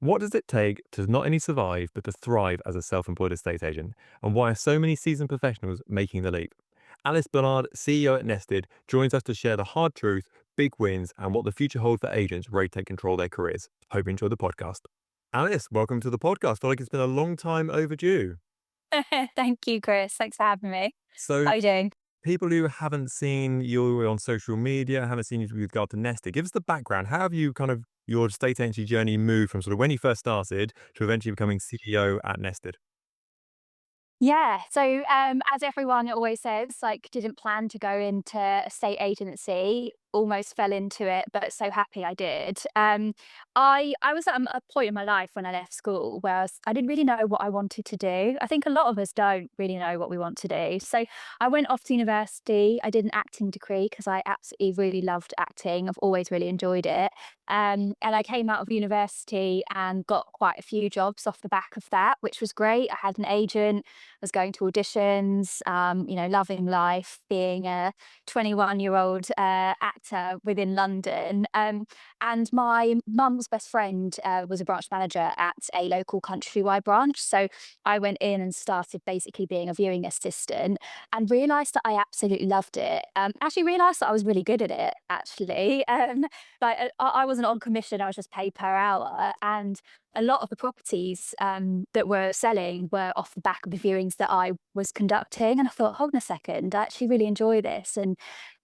What does it take to not only survive, but to thrive as a self employed estate agent? And why are so many seasoned professionals making the leap? Alice Bullard, CEO at Nested, joins us to share the hard truth, big wins, and what the future holds for agents ready to take control of their careers. Hope you enjoyed the podcast. Alice, welcome to the podcast. Feel like it's been a long time overdue. Thank you, Chris. Thanks for having me. So, How are you doing? people who haven't seen you on social media, haven't seen you with regard to Nested, give us the background. How have you your estate agency journey moved from sort of when you first started to eventually becoming CEO at Nested? Yeah. So, as everyone always says, like, didn't plan to go into a state agency, almost fell into it, but so happy I did. I was at a point in my life when I left school where I didn't really know what I wanted to do. I think a lot of us don't really know what we want to do. So I went off to university. I did an acting degree because I absolutely really loved acting. I've always really enjoyed it. And I came out of university and got quite a few jobs off the back of that, which was great. I had an agent, was going to auditions, loving life, being a 21-year-old actor within London. And my mum's best friend was a branch manager at a local countrywide branch. So I went in and started basically being a viewing assistant and realised that I absolutely loved it. Actually realised that I was really good at it, actually. I wasn't on commission, I was just paid per hour. And a lot of the properties that were selling were off the back of the viewings that I was conducting. And I thought, hold on a second, I actually really enjoy this and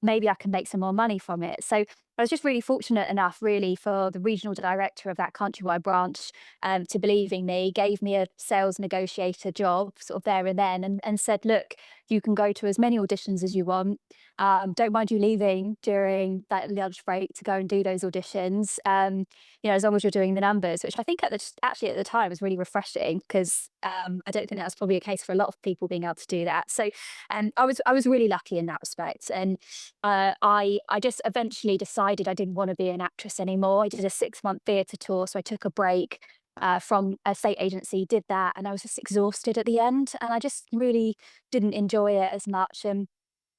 maybe I can make some more money from it. So I was just really fortunate enough, really, for the regional director of that countrywide branch to believe in me, gave me a sales negotiator job sort of there and then, and said, look, you can go to as many auditions as you want. Don't mind you leaving during that lunch break to go and do those auditions. As long as you're doing the numbers, which I think actually at the time was really refreshing because I don't think that's probably a case for a lot of people being able to do that. So I was really lucky in that respect, and I just eventually decided I didn't want to be an actress anymore. I did a 6-month theatre tour, so I took a break. From a state agency, did that, and I was just exhausted at the end, and I just really didn't enjoy it as much. And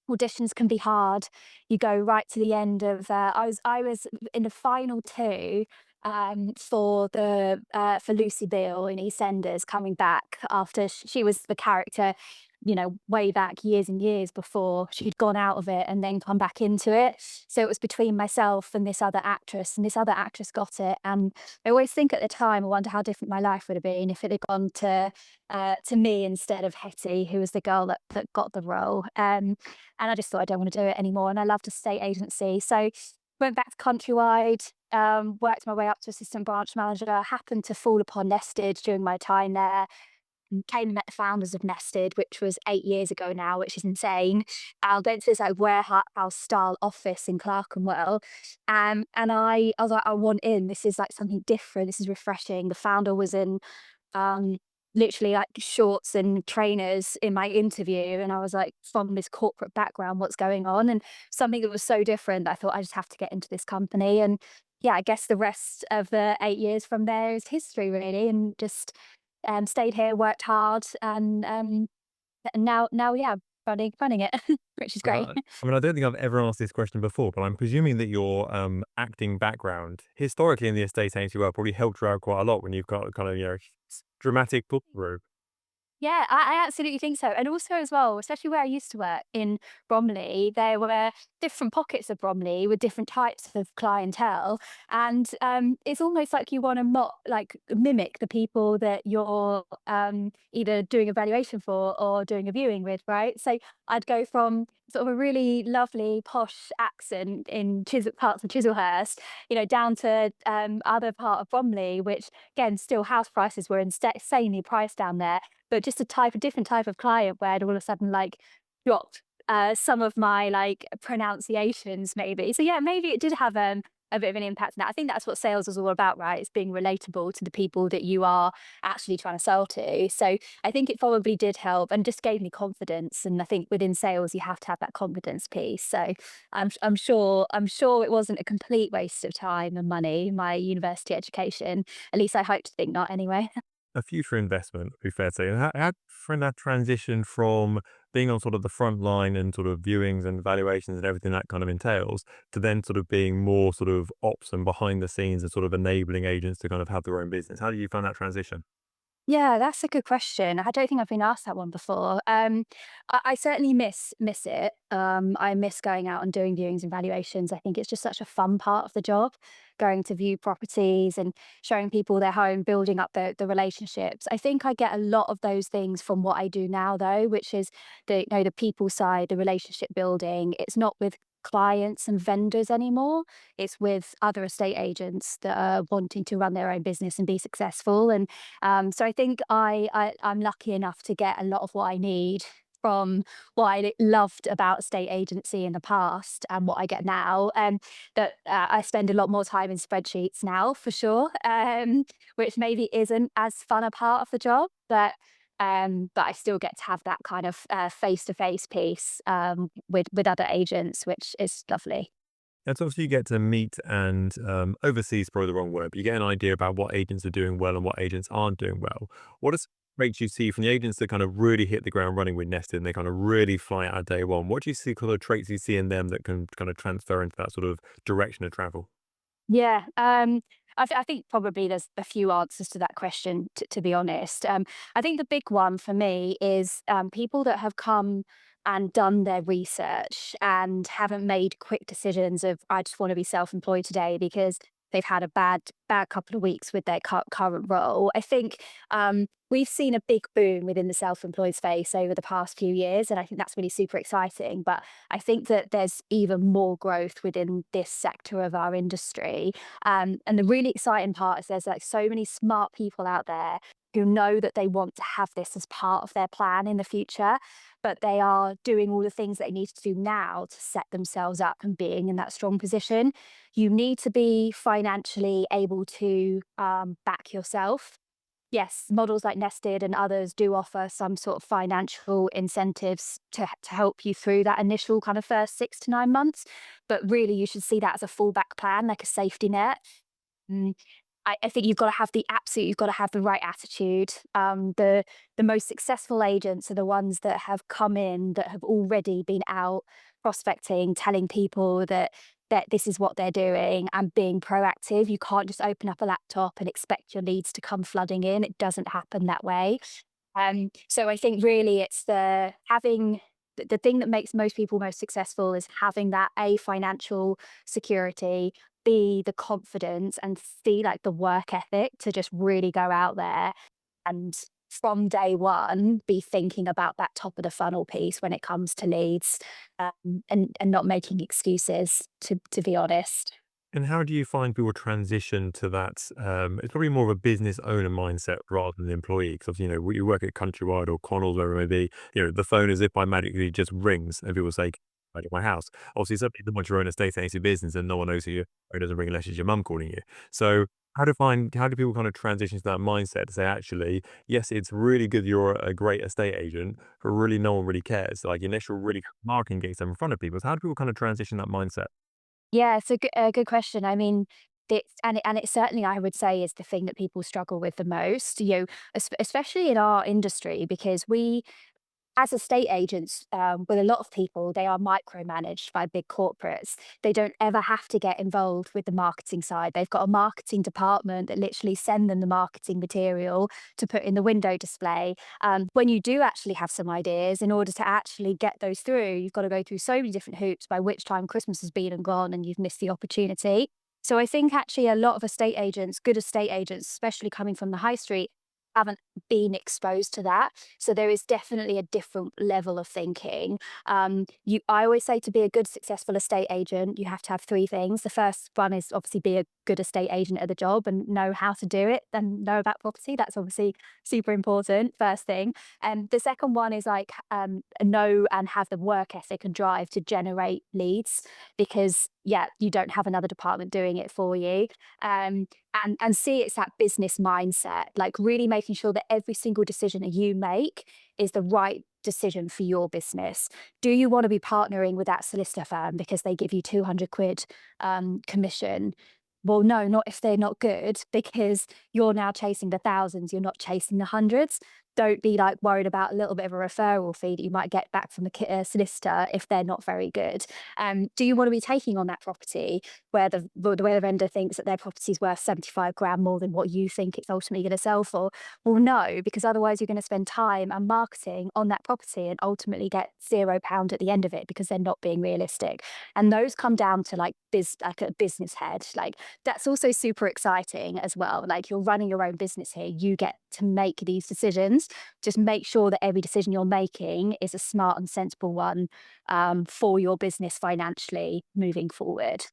auditions can be hard. You go right to the end of. I was in the final two for Lucy Beale in EastEnders, coming back after she was the character, way back years and years before she'd gone out of it and then come back into it. So it was between myself and this other actress, and this other actress got it. And I always think at the time, I wonder how different my life would have been if it had gone to me instead of Hetty, who was the girl that got the role. And I just thought I don't want to do it anymore. And I loved a state agency, so went back to Countrywide. Worked my way up to assistant branch manager. Happened to fall upon Nested during my time there, came and met the founders of Nested, which was 8 years ago now, which is insane. Went to this like warehouse style office in Clerkenwell. And I was like, I want in. This is like something different. This is refreshing. The founder was in um, literally like shorts and trainers in my interview. And I was like, from this corporate background, what's going on? And something that was so different that I thought I just have to get into this company. And yeah, I guess the rest of the 8 years from there is history, really. And just stayed here, worked hard, and now, yeah, running it, which is great. I mean, I don't think I've ever asked this question before, but I'm presuming that your acting background, historically in the estate agency world, probably helped you out quite a lot when you've got kind of dramatic pull through. Yeah, I absolutely think so. And also as well, especially where I used to work in Bromley, there were different pockets of Bromley with different types of clientele. And it's almost like you want to mimic the people that you're either doing a valuation for or doing a viewing with, right? So I'd go from sort of a really lovely posh accent in parts of Chislehurst, down to other part of Bromley, which again, still house prices were insanely priced down there, but just a different type of client where I'd all of a sudden like dropped some of my like pronunciations maybe. So yeah, maybe it did have a bit of an impact on that. I think that's what sales is all about, right? It's being relatable to the people that you are actually trying to sell to. So I think it probably did help and just gave me confidence. And I think within sales, you have to have that confidence piece. So I'm sure it wasn't a complete waste of time and money, my university education. At least I hope to think not anyway. a future investment, would be fair to say. And how do you find that transition from being on sort of the front line and sort of viewings and valuations and everything that kind of entails to then sort of being more sort of ops and behind the scenes and sort of enabling agents to kind of have their own business? How do you find that transition? Yeah, that's a good question. I don't think I've been asked that one before. I certainly miss it. I miss going out and doing viewings and valuations. I think it's just such a fun part of the job, going to view properties and showing people their home, building up the relationships. I think I get a lot of those things from what I do now, though, which is the people side, the relationship building. It's not with clients and vendors anymore. It's with other estate agents that are wanting to run their own business and be successful. And so I think I'm lucky enough to get a lot of what I need from what I loved about estate agency in the past and what I get now. That I spend a lot more time in spreadsheets now for sure, which maybe isn't as fun a part of the job, but I still get to have that kind of face to face piece with other agents, which is lovely. And so obviously you get to meet and oversee is probably the wrong word, but you get an idea about what agents are doing well and what agents aren't doing well. What are some traits you see from the agents that kind of really hit the ground running with Nested and they kind of really fly out day one? What do you see kind of traits you see in them that can kind of transfer into that sort of direction of travel? Yeah, I think probably there's a few answers to that question, to be honest. I think the big one for me is people that have come and done their research and haven't made quick decisions of, I just want to be self employed today because they've had a bad couple of weeks with their current role. I think we've seen a big boom within the self employed space over the past few years, and I think that's really super exciting. But I think that there's even more growth within this sector of our industry. And the really exciting part is there's like so many smart people out there who know that they want to have this as part of their plan in the future, but they are doing all the things they need to do now to set themselves up and being in that strong position. You need to be financially able to back yourself. Yes, models like Nested and others do offer some sort of financial incentives to help you through that initial kind of first 6 to 9 months. But really, you should see that as a fallback plan, like a safety net. Mm, I think you've got to have the right attitude. The most successful agents are the ones that have come in that have already been out prospecting, telling people that this is what they're doing and being proactive. You can't just open up a laptop and expect your leads to come flooding in. It doesn't happen that way. So I think really it's the thing that makes most people most successful is having that A, financial security, B, the confidence, and C, like the work ethic to just really go out there and from day one be thinking about that top of the funnel piece when it comes to leads, and not making excuses, to be honest. And how do you find people transition to that? It's probably more of a business owner mindset rather than employee. Because you know, you work at Countrywide or Connell's, wherever it may be. You know, the phone as if by magically just rings, and people say, "I do my house." Obviously, certainly the once your own estate agency business, and no one knows who you are, it doesn't ring unless it's your mum calling you. So, how do people kind of transition to that mindset to say, actually, yes, it's really good you're a great estate agent, but really no one really cares. Like unless you're really marketing getting stuff in front of people. So how do people kind of transition that mindset? Yeah, it's a good question. I mean, it certainly, I would say, is the thing that people struggle with the most, especially in our industry, because we as estate agents, with a lot of people, they are micromanaged by big corporates. They don't ever have to get involved with the marketing side. They've got a marketing department that literally send them the marketing material to put in the window display. When you do actually have some ideas, in order to actually get those through, you've got to go through so many different hoops, by which time Christmas has been and gone and you've missed the opportunity. So I think actually a lot of estate agents, good estate agents, especially coming from the high street, haven't been exposed to that. So there is definitely a different level of thinking. I always say to be a good, successful estate agent, you have to have three things. The first one is obviously be a good estate agent at the job and know how to do it and know about property. That's obviously super important. First thing. And the second one is like know and have the work ethic and drive to generate leads, because yeah, you don't have another department doing it for you. And see, it's that business mindset, like really making sure that every single decision that you make is the right decision for your business. Do you want to be partnering with that solicitor firm because they give you 200 quid commission? Well, no, not if they're not good, because you're now chasing the thousands, you're not chasing the hundreds. Don't be like worried about a little bit of a referral fee that you might get back from the solicitor if they're not very good. Do you want to be taking on that property where where the vendor thinks that their property is worth 75 grand more than what you think it's ultimately going to sell for? Well, no, because otherwise you're going to spend time and marketing on that property and ultimately get £0 at the end of it because they're not being realistic. And those come down to like like a business head. Like that's also super exciting as well. Like you're running your own business here. You get to make these decisions. Just make sure that every decision you're making is a smart and sensible one for your business financially moving forward.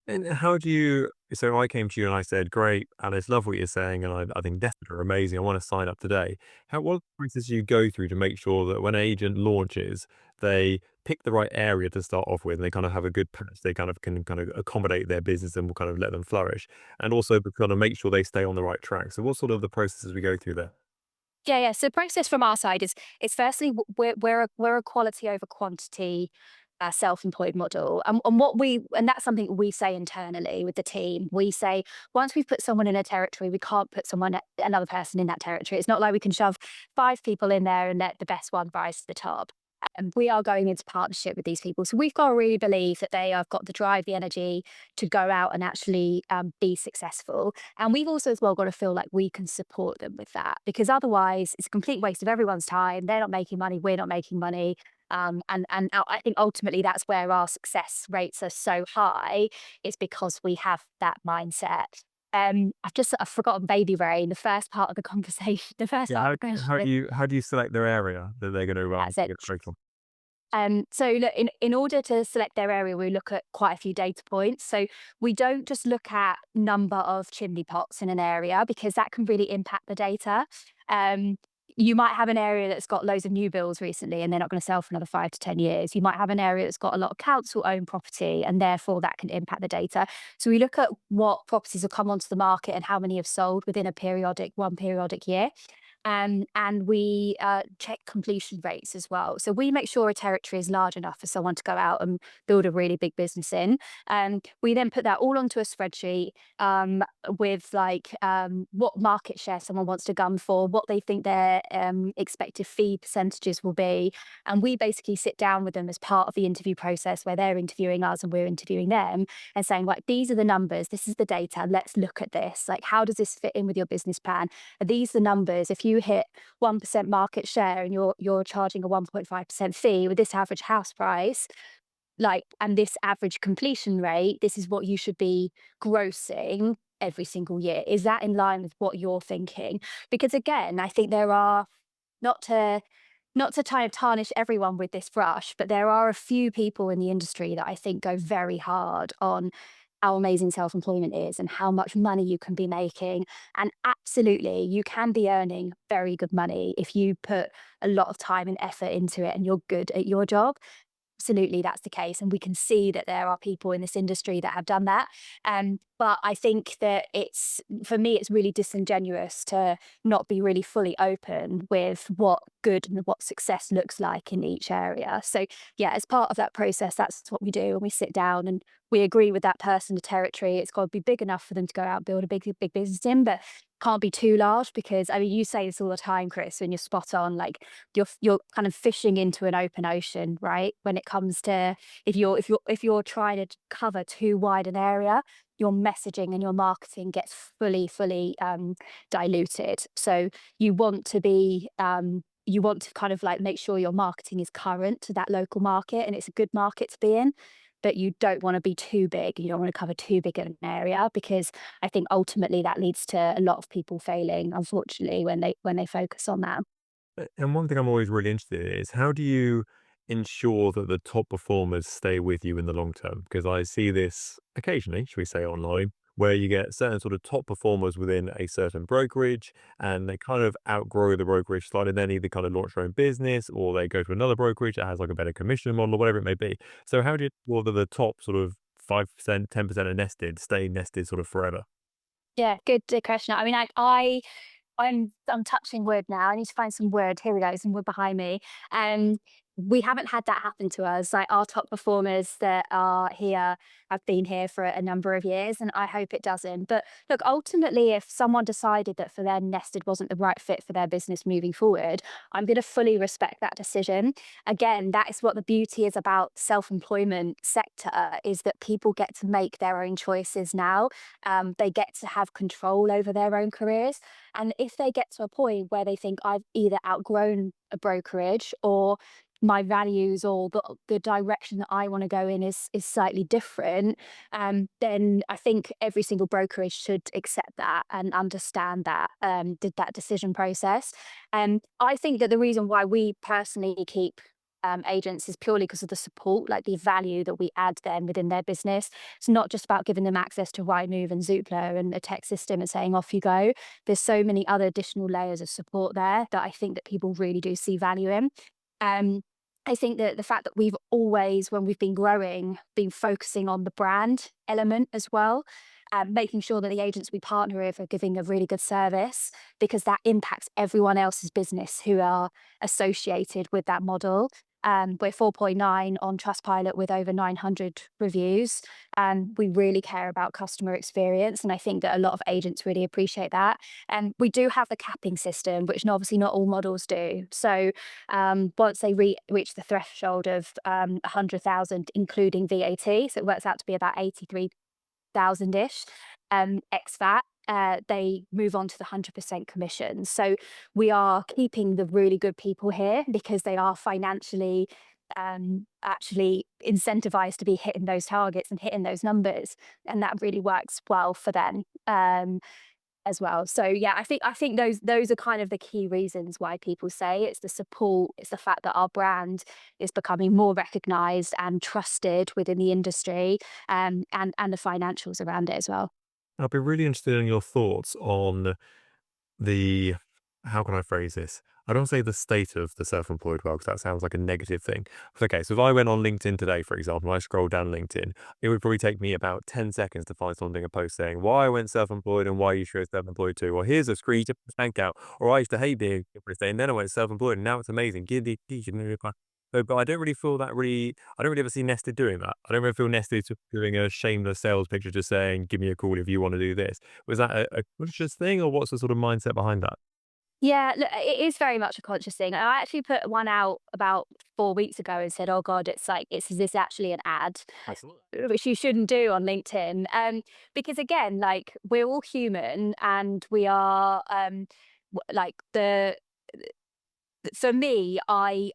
And how do you so I came to you and I said, "Great, Alice, love what you're saying, and I think Desperate are amazing. I want to sign up today." What are the processes you go through to make sure that when an agent launches, they pick the right area to start off with, and they kind of have a good patch, they kind of can kind of accommodate their business and will kind of let them flourish, and also to kind of make sure they stay on the right track. So what sort of the processes we go through there? Yeah, yeah. So process from our side is firstly we're a quality over quantity self-employed model, and that's something we say internally with the team. We say once we've put someone in a territory, we can't put another person in that territory. It's not like we can shove 5 people in there and let the best one rise to the top. And we are going into partnership with these people, so we've got to really believe that they have got the drive, the energy to go out and actually be successful. And we've also as well got to feel like we can support them with that, because otherwise it's a complete waste of everyone's time. They're not making money, we're not making money. And I think ultimately that's where our success rates are so high, is because we have that mindset. I've forgotten baby brain. The first part of the conversation, the first Yeah, part of the question. how do you select their area that they're gonna, That's it. get focused on? So look, in order to select their area, we look at quite a few data points. So we don't just look at number of chimney pots in an area, because that can really impact the data. Um, you might have an area that's got loads of new builds recently and they're not going to sell for another 5 to 10 years. You might have an area that's got a lot of council owned property and therefore that can impact the data. So we look at what properties have come onto the market and how many have sold within one periodic year. And we check completion rates as well. So we make sure a territory is large enough for someone to go out and build a really big business in. We then put that all onto a spreadsheet with like what market share someone wants to gun for, what they think their expected fee percentages will be. And we basically sit down with them as part of the interview process, where they're interviewing us and we're interviewing them, and saying, like, these are the numbers, this is the data, let's look at this. Like, how does this fit in with your business plan? Are these the numbers? If you hit 1% market share and you're charging a 1.5% fee with this average house price, like, and this average completion rate, this is what you should be grossing every single year. Is that in line with what you're thinking? Because again, I think there are, not to kind of tarnish everyone with this brush, but there are a few people in the industry that I think go very hard on how amazing self-employment is and how much money you can be making. And absolutely, you can be earning very good money if you put a lot of time and effort into it and you're good at your job. Absolutely, that's the case, and we can see that there are people in this industry that have done that. But I think that it's, for me, it's really disingenuous to not be really fully open with what good and what success looks like in each area. So yeah, as part of that process, that's what we do, and we sit down and we agree with that person the territory. It's got to be big enough for them to go out and build a big business in, but can't be too large, because I mean, you say this all the time, Chris, and you're spot on. Like, you're kind of fishing into an open ocean, right? When it comes to, if you're trying to cover too wide an area, your messaging and your marketing gets fully diluted. So you want to kind of like make sure your marketing is current to that local market and it's a good market to be in. But you don't want to be too big. You don't want to cover too big an area, because I think ultimately that leads to a lot of people failing, unfortunately, when they focus on that. And one thing I'm always really interested in is how do you ensure that the top performers stay with you in the long term? Because I see this occasionally, should we say, online, where you get certain sort of top performers within a certain brokerage and they kind of outgrow the brokerage slightly. Then either kind of launch their own business or they go to another brokerage that has like a better commission model or whatever it may be. So how do you ensure that the top sort of 5%, 10% are nested, stay nested sort of forever? Yeah, good question. I mean, I'm touching wood now. I need to find some wood. Here we go, some wood behind me. we haven't had that happen to us. Like our top performers that are here have been here for a number of years, and I hope it doesn't. But look, ultimately, if someone decided that for them Nested wasn't the right fit for their business moving forward, I'm going to fully respect that decision. Again, that is what the beauty is about self-employment sector, is that people get to make their own choices now. They get to have control over their own careers. And if they get to a point where they think I've either outgrown a brokerage or my values or the direction that I want to go in is slightly different, then I think every single brokerage should accept that and understand that, did that decision process. And I think that the reason why we personally keep agents is purely because of the support, like the value that we add them within their business. It's not just about giving them access to Rightmove and Zoopla and a tech system and saying off you go. There's so many other additional layers of support there that I think that people really do see value in. Um, I think that the fact that we've always, when we've been growing, been focusing on the brand element as well, making sure that the agents we partner with are giving a really good service, because that impacts everyone else's business who are associated with that model. We're 4.9 on Trustpilot with over 900 reviews. We really care about customer experience, and I think that a lot of agents really appreciate that. And we do have the capping system, which obviously not all models do. So once they reach the threshold of 100,000, including VAT, so it works out to be about 83,000 ish, ex VAT. They move on to the 100% commission. So we are keeping the really good people here because they are financially actually incentivized to be hitting those targets and hitting those numbers, and that really works well for them. As well. So yeah, I think those are kind of the key reasons why people say it's the support, it's the fact that our brand is becoming more recognized and trusted within the industry, and the financials around it as well. I'd be really interested in your thoughts on the how can I phrase this? I don't say the state of the self-employed world because that sounds like a negative thing. Okay, so if I went on LinkedIn today, for example, I scroll down LinkedIn, it would probably take me about 10 seconds to find something, a post saying why I went self-employed and why you should go self-employed too. Or here's a screenshot of my bank out. Or I used to hate being a estate and then I went self-employed and now it's amazing. Give the so, but I don't really feel that really, I don't really ever see Nested doing that. I don't really feel Nested doing a shameless sales picture just saying, give me a call if you want to do this. Was that a conscious thing or what's the sort of mindset behind that? Yeah, look, it is very much a conscious thing. I actually put one out about 4 weeks ago and said, "Oh God, it's like, is this actually an ad?" Absolutely. Which you shouldn't do on LinkedIn, because again, like we're all human and we are, like the for me, I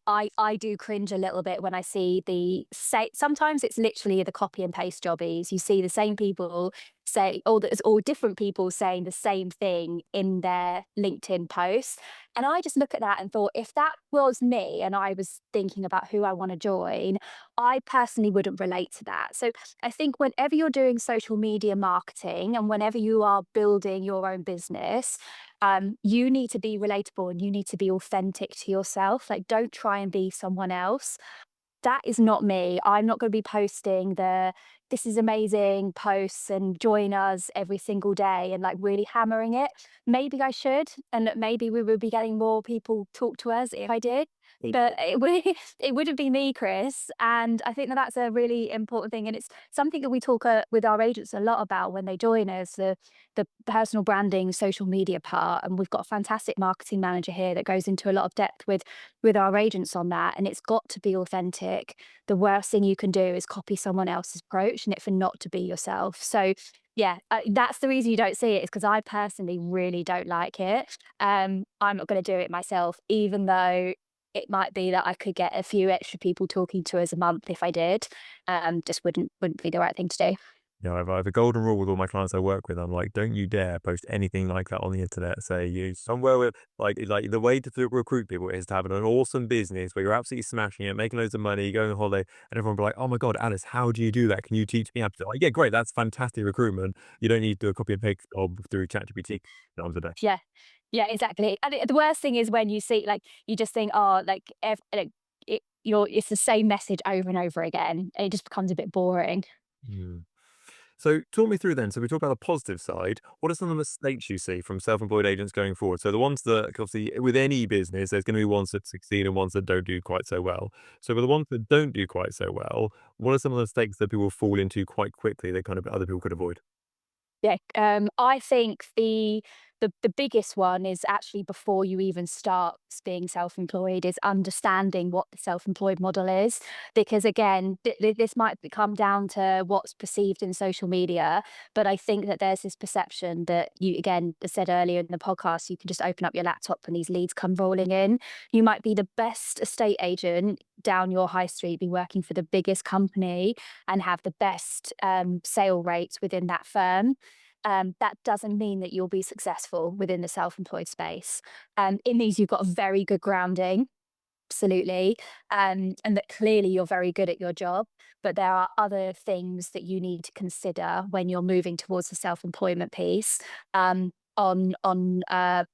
do cringe a little bit when I see the say. Sometimes it's literally the copy and paste jobbies. You see the same people say, all there's all different people saying the same thing in their LinkedIn posts, and I just look at that and thought, if that was me and I was thinking about who I want to join, I personally wouldn't relate to that. So I think whenever you're doing social media marketing and whenever you are building your own business, you need to be relatable and you need to be authentic to yourself. Like, don't try and be someone else. That is not me. I'm not going to be posting the "this is amazing" posts and "join us" every single day and like really hammering it. Maybe I should, and that maybe we would be getting more people talk to us if I did. But it would it wouldn't be me, Chris. And I think that that's a really important thing, and it's something that we talk with our agents a lot about when they join us. The personal branding, social media part, and we've got a fantastic marketing manager here that goes into a lot of depth with our agents on that, and it's got to be authentic. The worst thing you can do is copy someone else's approach and it for not to be yourself. So yeah, that's the reason you don't see it, is because I personally really don't like it. I'm not going to do it myself, even though it might be that I could get a few extra people talking to us a month if I did. Just wouldn't be the right thing to do. Yeah, I have a golden rule with all my clients I work with. I'm like, don't you dare post anything like that on the internet. Say you somewhere with like the way to recruit people is to have an awesome business where you're absolutely smashing it, making loads of money, going on holiday, and everyone will be like, oh my God, Alice, how do you do that? Can you teach me how to do it? Like, yeah, great, that's fantastic recruitment. You don't need to do a copy and paste job through ChatGPT times a day. Yeah. Yeah, exactly. And the worst thing is when you see, like, you just think, oh, like it's the same message over and over again, and it just becomes a bit boring. Mm. So talk me through then. So we talk about the positive side. What are some of the mistakes you see from self-employed agents going forward? So the ones that obviously with any business, there's going to be ones that succeed and ones that don't do quite so well. So with the ones that don't do quite so well, what are some of the mistakes that people fall into quite quickly that kind of other people could avoid? Yeah, I think the biggest one is actually before you even start being self-employed is understanding what the self-employed model is. Because again, this might come down to what's perceived in social media, but I think that there's this perception that you, again, as said earlier in the podcast, you can just open up your laptop and these leads come rolling in. You might be the best estate agent down your high street, be working for the biggest company and have the best sale rates within that firm. That doesn't mean that you'll be successful within the self-employed space. It means you've got a very good grounding, absolutely, and that clearly you're very good at your job. But there are other things that you need to consider when you're moving towards the self-employment piece. On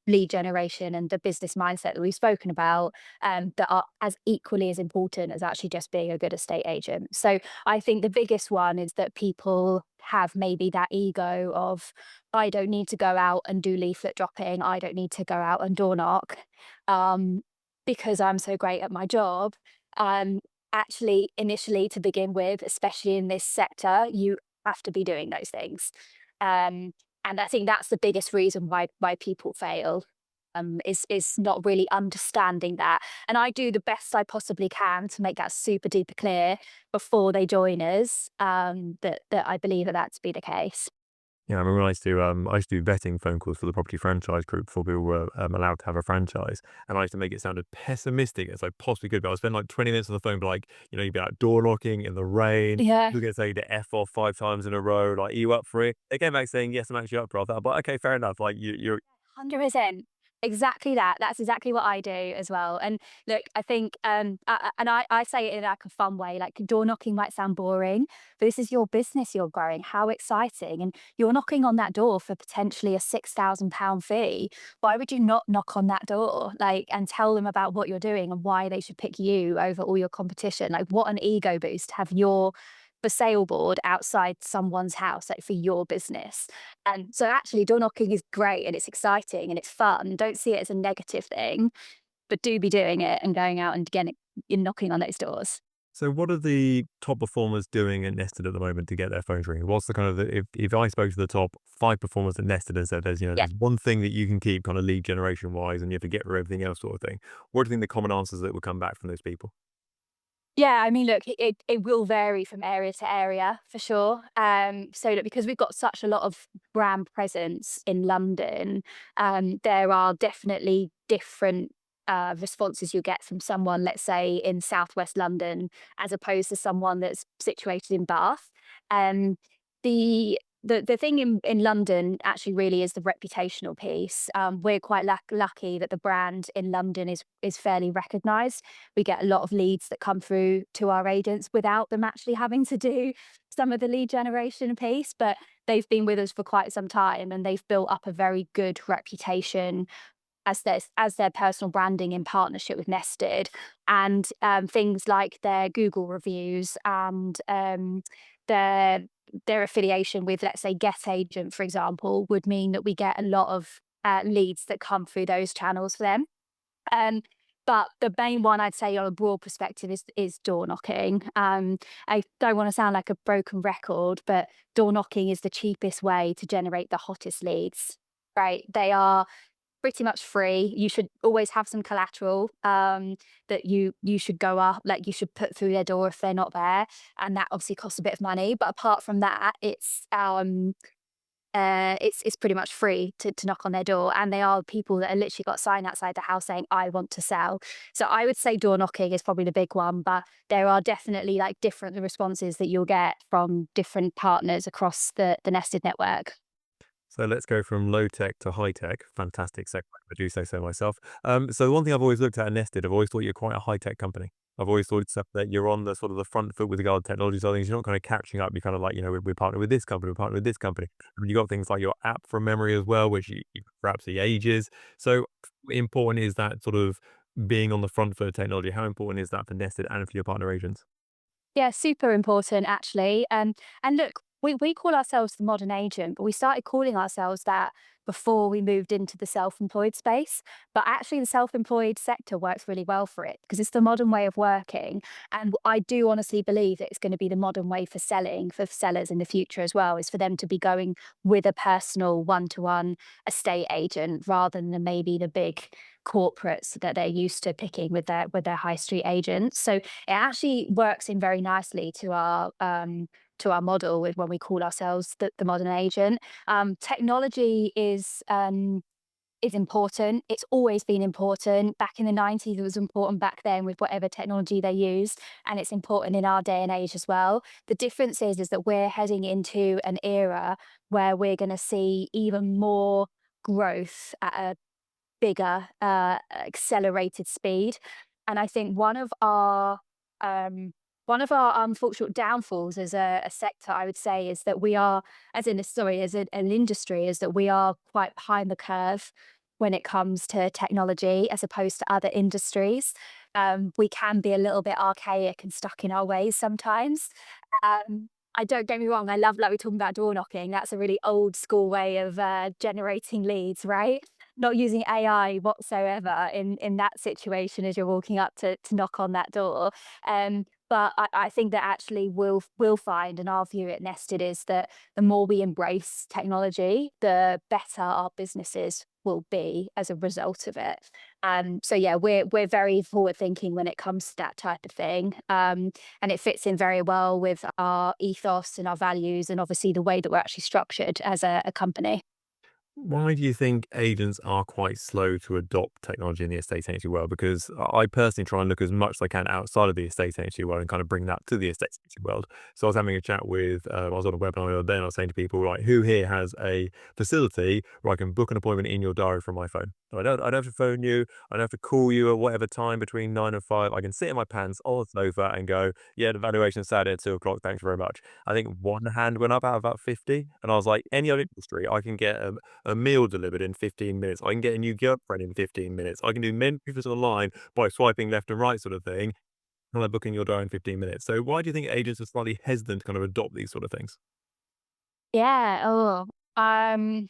lead generation and the business mindset that we've spoken about, that are as equally as important as actually just being a good estate agent. So I think the biggest one is that people have maybe that ego of, I don't need to go out and do leaflet dropping, I don't need to go out and door knock, um, because I'm so great at my job. Um, Actually, initially to begin with, especially in this sector, you have to be doing those things. Um, and I think that's the biggest reason why people fail, is not really understanding that. And I do the best I possibly can to make that super duper clear before they join us, that I believe that to be the case. Yeah, I remember when I used to do vetting phone calls for the property franchise group before people were allowed to have a franchise, and I used to make it sound as pessimistic as I possibly could. But I would spend like 20 minutes on the phone, but like you'd be out door knocking in the rain. Yeah. You're going to say the f off 5 times in a row. Like, are you up for it? They came back saying yes, I'm actually up for it. I thought, but okay, fair enough. Like you're 100%. Exactly that. That's exactly what I do as well. And look, I think, and I say it in like a fun way, like door knocking might sound boring, but this is your business you're growing. How exciting. And you're knocking on that door for potentially a £6,000 fee. Why would you not knock on that door, like, and tell them about what you're doing and why they should pick you over all your competition? Like, what an ego boost to have your for sale board outside someone's house, like for your business. And so actually door knocking is great and it's exciting and it's fun. Don't see it as a negative thing, but do be doing it and going out and getting and knocking on those doors. So what are the top performers doing at Nested at the moment to get their phones ringing? What's the kind of if I spoke to the top 5 performers at Nested and said Yeah. there's one thing that you can keep kind of lead generation wise and you have to get rid of everything else sort of thing. What do you think the common answers that would come back from those people? Yeah, I mean, look, it will vary from area to area for sure. So that because we've got such a lot of brand presence in London, there are definitely different responses you get from someone, let's say in Southwest London, as opposed to someone that's situated in Bath. Um, the thing in London actually really is the reputational piece. We're quite lucky that the brand in London is fairly recognised. We get a lot of leads that come through to our agents without them actually having to do some of the lead generation piece, but they've been with us for quite some time and they've built up a very good reputation as their personal branding in partnership with Nested, and things like their Google reviews and their affiliation with, let's say, Get Agent, for example, would mean that we get a lot of leads that come through those channels for them. Um, but the main one I'd say on a broad perspective is door knocking. I don't want to sound like a broken record, but door knocking is the cheapest way to generate the hottest leads. Right? They are pretty much free. You should always have some collateral, that you should go up, like you should put through their door if they're not there, and that obviously costs a bit of money. But apart from that, it's pretty much free to knock on their door, and they are people that are literally got a sign outside the house saying, "I want to sell." So I would say door knocking is probably the big one, but there are definitely like different responses that you'll get from different partners across the Nested network. So let's go from low tech to high tech. Fantastic segue, if I do say so myself. So the one thing I've always looked at and Nested, I've always thought you're quite a high tech company. I've always thought stuff that you're on the sort of the front foot with regard to technology side of things. You're not kind of catching up. You're kind of like, we're partnered with this company, we're partnered with this company. And you got things like your app from memory as well, which you perhaps the ages. So important is that sort of being on the front foot of technology. How important is that for Nested and for your partner agents? Yeah, super important actually. And look, we call ourselves the modern agent, but we started calling ourselves that before we moved into the self-employed space. But actually, the self-employed sector works really well for it because it's the modern way of working. And I do honestly believe that it's going to be the modern way for selling for sellers in the future as well, is for them to be going with a personal one-to-one estate agent rather than maybe the big corporates that they're used to picking with their high street agents. So it actually works in very nicely to our model with when we call ourselves the modern agent. Technology is important. It's always been important. Back in the 90s, it was important back then with whatever technology they used, and it's important in our day and age as well. The difference is that we're heading into an era where we're going to see even more growth at a bigger, accelerated speed. And I think um, one of our unfortunate downfalls as a sector, I would say, is that we are, as in a sorry, as an industry, is that we are quite behind the curve when it comes to technology as opposed to other industries. We can be a little bit archaic and stuck in our ways sometimes. I don't get me wrong, I love like we're talking about door knocking. That's a really old school way of generating leads, right? Not using AI whatsoever in that situation as you're walking up to knock on that door. But I think that actually we'll find, and our view at Nested is that the more we embrace technology, the better our businesses will be as a result of it. So yeah, we're very forward thinking when it comes to that type of thing, and it fits in very well with our ethos and our values, and obviously the way that we're actually structured as a company. Why do you think agents are quite slow to adopt technology in the estate agency world? Because I personally try and look as much as I can outside of the estate agency world and kind of bring that to the estate agency world. So I was having a chat with, I was on a webinar the other day and I was saying to people, right, who here has a facility where I can book an appointment in your diary from my phone? So I don't have to phone you. I don't have to call you at whatever time between 9 and 5. I can sit in my pants on the sofa and go, yeah, the valuation is Saturday at 2 o'clock. Thanks very much. I think one hand went up out of about 50. And I was like, any other industry, I can get a meal delivered in 15 minutes. I can get a new girlfriend in 15 minutes. I can do many people online by swiping left and right sort of thing, and I'm booking your diary in 15 minutes. So why do you think agents are slightly hesitant to kind of adopt these sort of things? Yeah. Oh, um,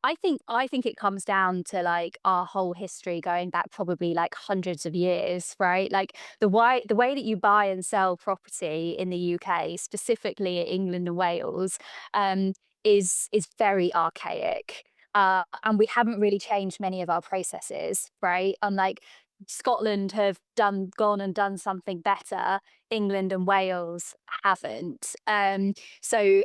I think it comes down to like our whole history going back probably like hundreds of years, right? Like the way that you buy and sell property in the UK, specifically in England and Wales, um, is very archaic. And we haven't really changed many of our processes, right? Unlike Scotland have gone and done something better, England and Wales haven't. So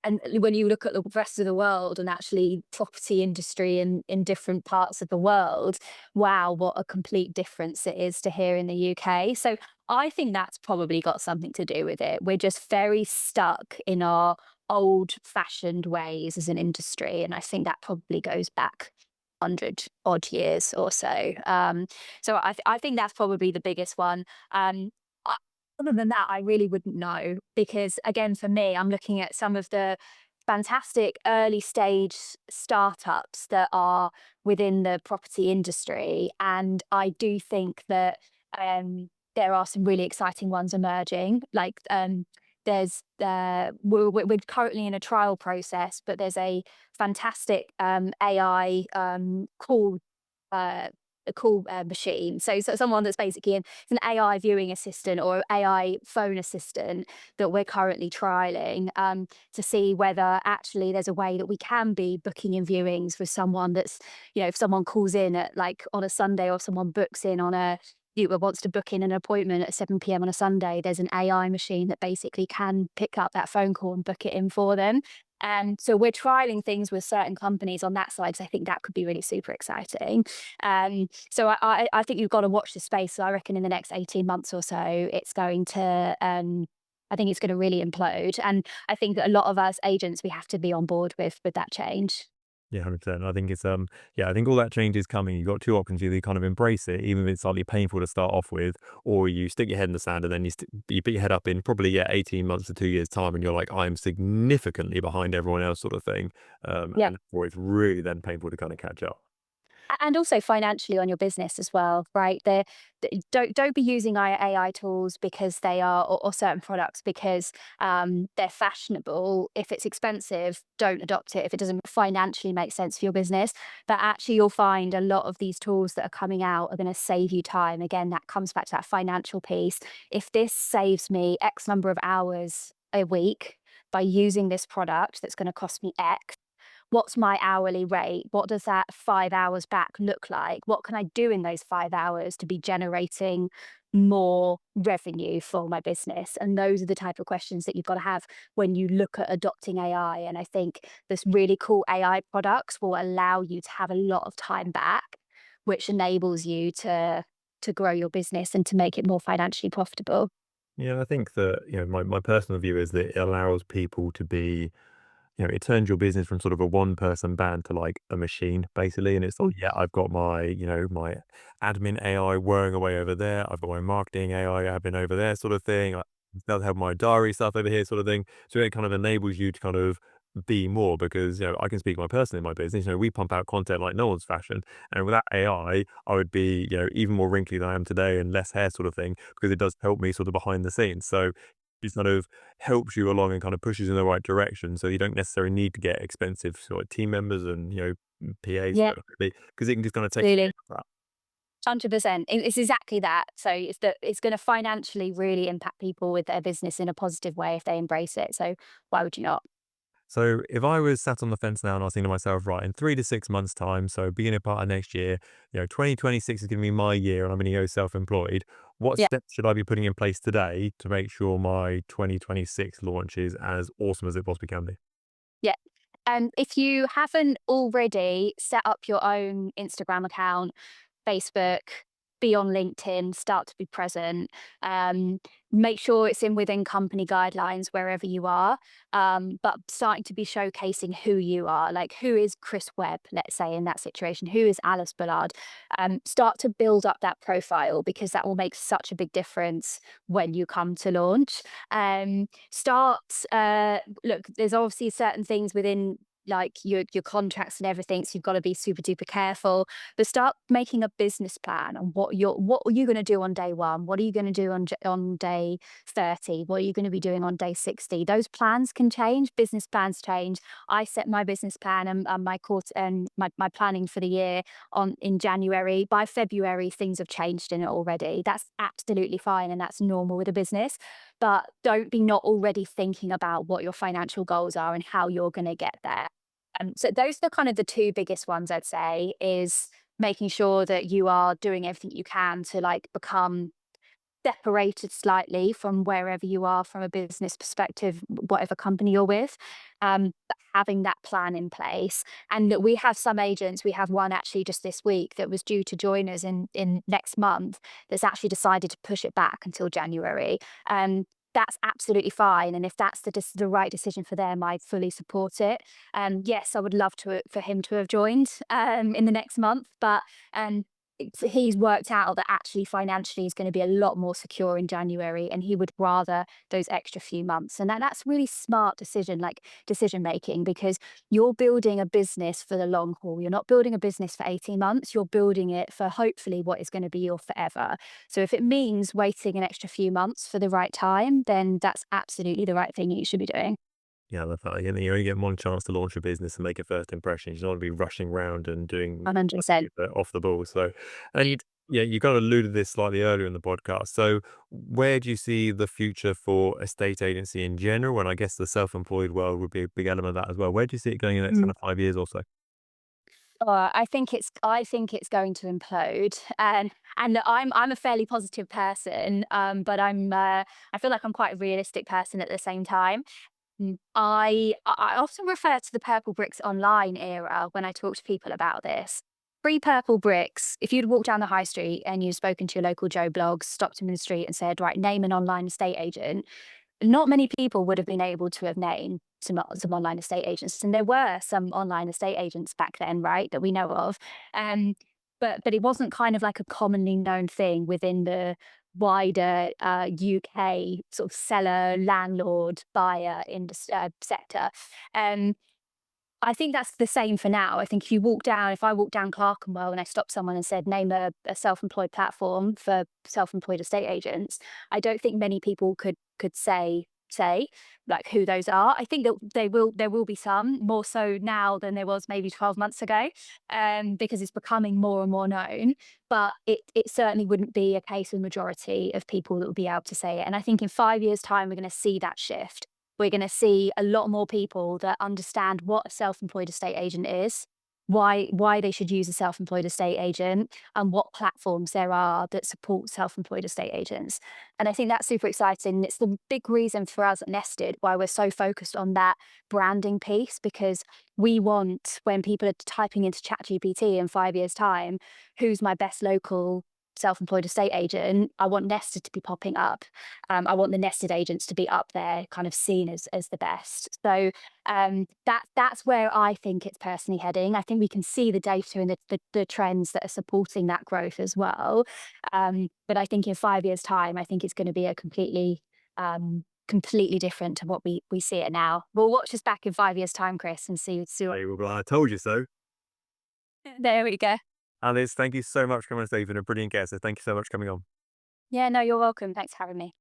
and when you look at the rest of the world and actually property industry in different parts of the world, wow, what a complete difference it is to here in the UK. So I think that's probably got something to do with it. We're just very stuck in our old fashioned ways as an industry. And I think that probably goes back 100 odd years or so. So I think that's probably the biggest one. I- Other than that, I really wouldn't know because, again, for me, I'm looking at some of the fantastic early stage startups that are within the property industry. And I do think that there are some really exciting ones emerging. Like we're currently in a trial process, but there's a fantastic AI uh, a call machine. So someone that's basically it's an AI viewing assistant or AI phone assistant that we're currently trialing to see whether actually there's a way that we can be booking in viewings with someone that's, if someone calls in at like on a Sunday or someone books in on a wants to book in an appointment at 7 p.m. on a Sunday, there's an AI machine that basically can pick up that phone call and book it in for them. And so we're trialing things with certain companies on that side because I think that could be really super exciting. So I think you've got to watch the space. So I reckon in the next 18 months or so, it's going to, I think it's going to really implode. And I think that a lot of us agents, we have to be on board with that change. Yeah, 100%. I think it's yeah, I think all that change is coming. You've got two options. Either you kind of embrace it, even if it's slightly painful to start off with, or you stick your head in the sand and then you put your head up in probably, yeah, 18 months to 2 years time and you're like, I'm significantly behind everyone else sort of thing. Yeah. And or it's really then painful to kind of catch up. And also financially on your business as well, right? Don't be using AI tools because they are, or certain products because they're fashionable. If it's expensive, don't adopt it if it doesn't financially make sense for your business. But actually, you'll find a lot of these tools that are coming out are going to save you time. Again, that comes back to that financial piece. If this saves me X number of hours a week by using this product that's going to cost me X, what's my hourly rate? What does that 5 hours back look like? What can I do in those 5 hours to be generating more revenue for my business? And those are the type of questions that you've got to have when you look at adopting AI. And I think this really cool AI products will allow you to have a lot of time back, which enables you to grow your business and to make it more financially profitable. Yeah, I think that, my personal view is that it allows people to be, it turns your business from sort of a one person band to like a machine basically. And it's like, yeah, I've got my, my admin AI whirring away over there. I've got my marketing AI admin over there sort of thing. I still have my diary stuff over here sort of thing. So it kind of enables you to kind of be more because, I can speak my person in my business. We pump out content like no one's fashion. And without I would be, even more wrinkly than I am today and less hair sort of thing because it does help me sort of behind the scenes. So it kind of helps you along and kind of pushes in the right direction. So you don't necessarily need to get expensive sort of team members and, PAs Yeah, because it can just kind of take absolutely. care of that. 100%. It's exactly that. So it's going to financially really impact people with their business in a positive way if they embrace it. So why would you not? So if I was sat on the fence now and I was thinking to myself, right, in 3 to 6 months' time, so beginning part of next year, 2026 is going to be my year and I'm going to go self-employed. What Yeah, steps should I be putting in place today to make sure my 2026 launch is as awesome as it possibly can be? yeah. If you haven't already set up your own Instagram account, Facebook, be on LinkedIn, start to be present. Um, Make sure it's in within company guidelines wherever you are, but starting to be showcasing who you are, like who is Chris Webb, let's say in that situation, who is Alice Bullard. Start to build up that profile because that will make such a big difference when you come to launch. Look, there's obviously certain things within like your contracts and everything, so you've got to be super duper careful, but start making a business plan on what are you going to do on day one, what are you going to do on day 30, what are you going to be doing on day 60. Those plans can change, business plans change. I set my business plan and my course and my planning for the year on in January. By February things have changed in it already. That's absolutely fine and that's normal with a business, but don't be not already thinking about what your financial goals are and how you're going to get there. So those are kind of the two biggest ones I'd say is making sure that you are doing everything you can to like become separated slightly from wherever you are from a business perspective, whatever company you're with, but having that plan in place. And look, we have some agents, we have one actually just this week that was due to join us in next month that's actually decided to push it back until January. That's absolutely fine. And if that's the right decision for them, I fully support it. Yes, I would love for him to have joined in the next month, but um, he's worked out that actually financially he's going to be a lot more secure in January and he would rather those extra few months. And that's really smart decision making because you're building a business for the long haul. You're not building a business for 18 months, you're building it for hopefully what is going to be your forever. So if it means waiting an extra few months for the right time, then that's absolutely the right thing you should be doing. Yeah, I love that. You only get one chance to launch a business and make a first impression. You don't want to be rushing around and doing 100%. off the ball. So, and you kind of alluded to this slightly earlier in the podcast. So, where do you see the future for estate agency in general? And I guess the self-employed world would be a big element of that as well. Where do you see it going in the next kind of 5 years or so? I think it's going to implode, and I'm a fairly positive person, but I feel like I'm quite a realistic person at the same time. I often refer to the purple bricks online era when I talk to people about this. Pre purple bricks, if you'd walked down the high street and you'd spoken to your local Joe Blogs, stopped him in the street and said, right, name an online estate agent, not many people would have been able to have named some online estate agents. And there were some online estate agents back then, right, that we know of. Um, but it wasn't kind of like a commonly known thing within the wider UK sort of seller, landlord, buyer sector. Um, I think that's the same for now. I think if I walk down Clerkenwell and I stopped someone and said, name a self-employed platform for self-employed estate agents, I don't think many people could say like who those are. I think that there will be some more so now than there was maybe 12 months ago, because it's becoming more and more known. But it certainly wouldn't be a case of the majority of people that would be able to say it. And I think in 5 years' time, we're going to see that shift. We're going to see a lot more people that understand what a self-employed estate agent is, why they should use a self-employed estate agent, and what platforms there are that support self-employed estate agents. And I think that's super exciting. It's the big reason for us at Nested why we're so focused on that branding piece, because we want, when people are typing into ChatGPT in 5 years' time, who's my best local self-employed estate agent, I want Nested to be popping up. I want the Nested agents to be up there, kind of seen as the best. So that's where I think it's personally heading. I think we can see the data and the trends that are supporting that growth as well. But I think in 5 years' time, I think it's going to be a completely different to what we see it now. We'll watch us back in 5 years' time, Chris, and see what. Hey, well, I told you so. There we go. Alice, thank you so much for coming on stage. You've been a brilliant guest. So thank you so much for coming on. Yeah, no, you're welcome. Thanks for having me.